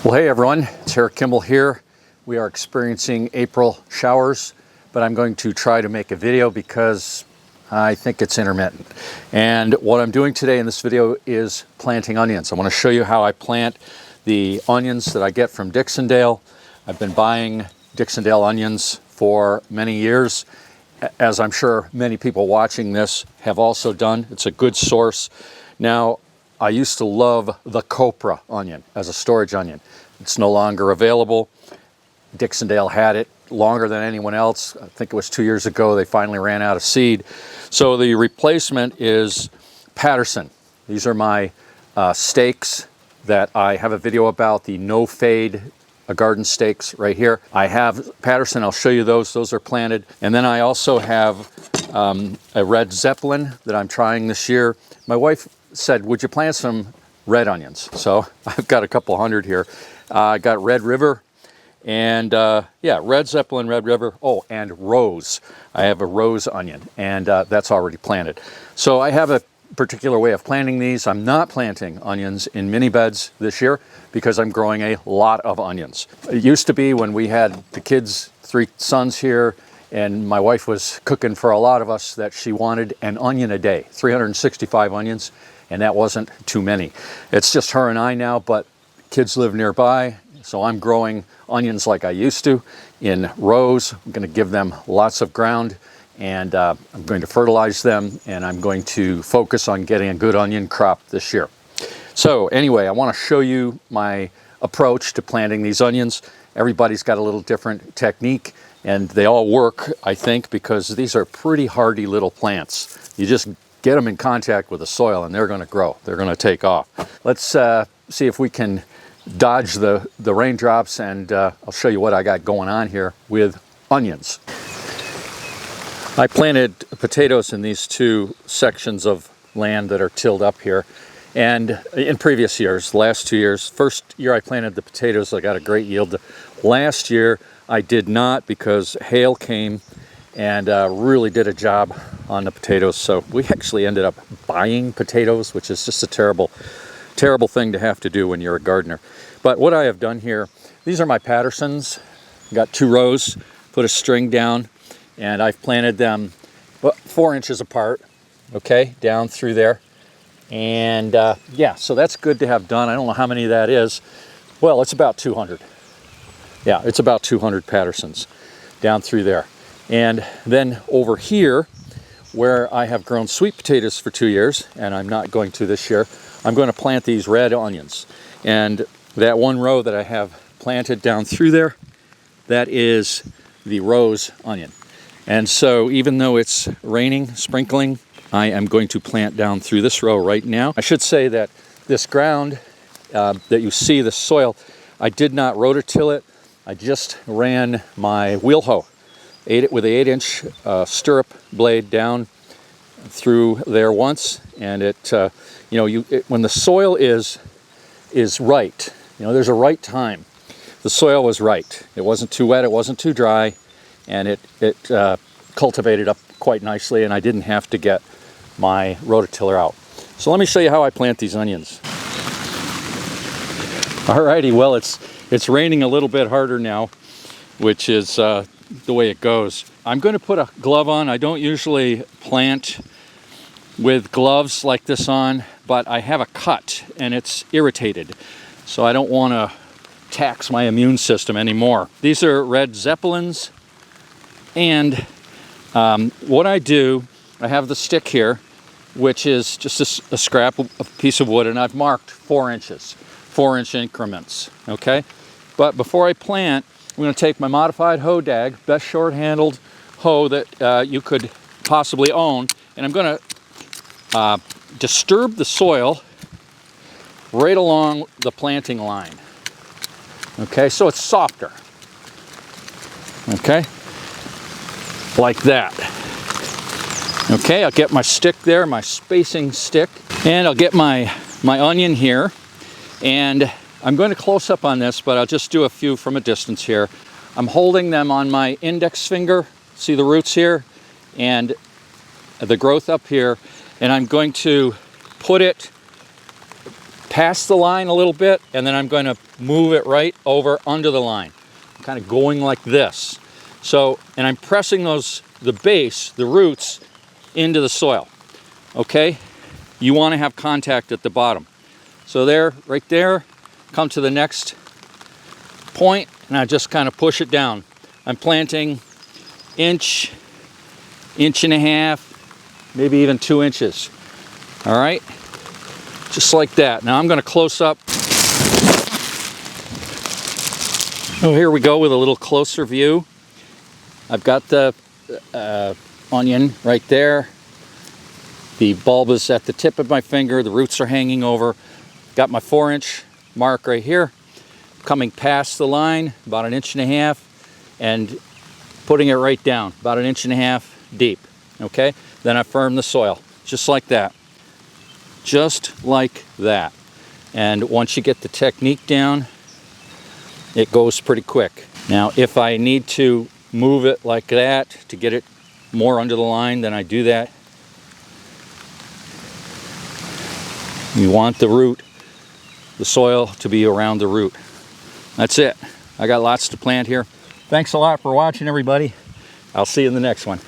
Well, hey everyone, it's Eric Kimball here. We are experiencing April showers, but I'm going to try to make a video because I think it's intermittent. And what I'm doing today in this video is planting onions. I want to show you how I plant the onions that I get from Dixondale. I've been buying Dixondale onions for many years, as I'm sure many people watching this have also done. It's a good source. Now, I used to love the copra onion as a storage onion. It's no longer available. Dixondale had it longer than anyone else. I think it was 2 years ago they finally ran out of seed. So the replacement is Patterson. These are my stakes that I have a video about, the no fade garden stakes right here. I have Patterson, I'll show you those. Those are planted. And then I also have a red Zeppelin that I'm trying this year. My wife said, would you plant some red onions? So I've got a couple hundred here. I got Red River and yeah, Red Zeppelin, Red River. Oh, and rose. I have a rose onion and that's already planted. So I have a particular way of planting these. I'm not planting onions in mini beds this year because I'm growing a lot of onions. It used to be when we had the kids, 3 sons here, and my wife was cooking for a lot of us, that she wanted an onion a day, 365 onions. And that wasn't too many. It's just her and I now, but kids live nearby, so I'm growing onions like I used to in rows. I'm going to give them lots of ground, and I'm going to fertilize them, and I'm going to focus on getting a good onion crop this year. So anyway, I want to show you my approach to planting these onions. Everybody's got a little different technique, and they all work, I think, because these are pretty hardy little plants. You just get them in contact with the soil and they're going to grow. They're going to take off. Let's see if we can dodge the raindrops, and I'll show you what I got going on here with onions. I planted potatoes in these 2 sections of land that are tilled up here. And in previous years, last 2 years, first year I planted the potatoes, I got a great yield. Last year I did not because hail came and really did a job on the potatoes. So we actually ended up buying potatoes, which is just a terrible, terrible thing to have to do when you're a gardener. But what I have done here, these are my Pattersons. Got 2 rows, put a string down, and I've planted them 4 inches apart, okay, down through there. And yeah, so that's good to have done. I don't know how many that is. Well, it's about 200. Yeah, it's about 200 Pattersons down through there. And then over here, where I have grown sweet potatoes for 2 years, and I'm not going to this year, I'm going to plant these red onions. And that 1 row that I have planted down through there, that is the rose onion. And so even though it's raining, sprinkling, I am going to plant down through this row right now. I should say that this ground that you see, the soil, I did not rototill it. I just ran my wheel hoe with an 8-inch stirrup blade down through there once, and it, you know, when the soil is right, you know, there's a right time. The soil was right. It wasn't too wet, it wasn't too dry, and it cultivated up quite nicely, and I didn't have to get my rototiller out. So let me show you how I plant these onions. Alrighty, well, it's raining a little bit harder now, which is the way it goes. I'm going to put a glove on. I don't usually plant with gloves like this on, but I have a cut and it's irritated, so I don't want to tax my immune system anymore. These are red Zeppelins, and what I do, I have the stick here, which is just a scrap, a piece of wood, and I've marked 4 inches, 4-inch increments, okay? But before I plant, I'm going to take my modified hoe dag, best short-handled hoe that you could possibly own, and I'm going to disturb the soil right along the planting line. Okay, so it's softer. Okay, like that. Okay, I'll get my stick there, my spacing stick, and I'll get my onion here, and I'm going to close up on this, but I'll just do a few from a distance here. I'm holding them on my index finger. See the roots here and the growth up here, and I'm going to put it past the line a little bit, and then I'm going to move it right over under the line, kind of going like this. So, and I'm pressing the base, the roots, into the soil, okay? You want to have contact at the bottom. So there, right there, come to the next point, and I just kind of push it down. I'm planting inch and a half, maybe even 2 inches. All right, just like that. Now I'm going to close up. Oh, here we go with a little closer view. I've got the onion right there. The bulb is at the tip of my finger. The roots are hanging over. Got my 4-inch mark right here, coming past the line, about 1.5 inches, and putting it right down, about 1.5 inches deep, okay? Then I firm the soil, just like that. Just like that. And once you get the technique down, it goes pretty quick. Now, if I need to move it like that to get it more under the line, then I do that. You want the root, the soil to be around the root. That's it. I got lots to plant here. Thanks a lot for watching, everybody. I'll see you in the next one.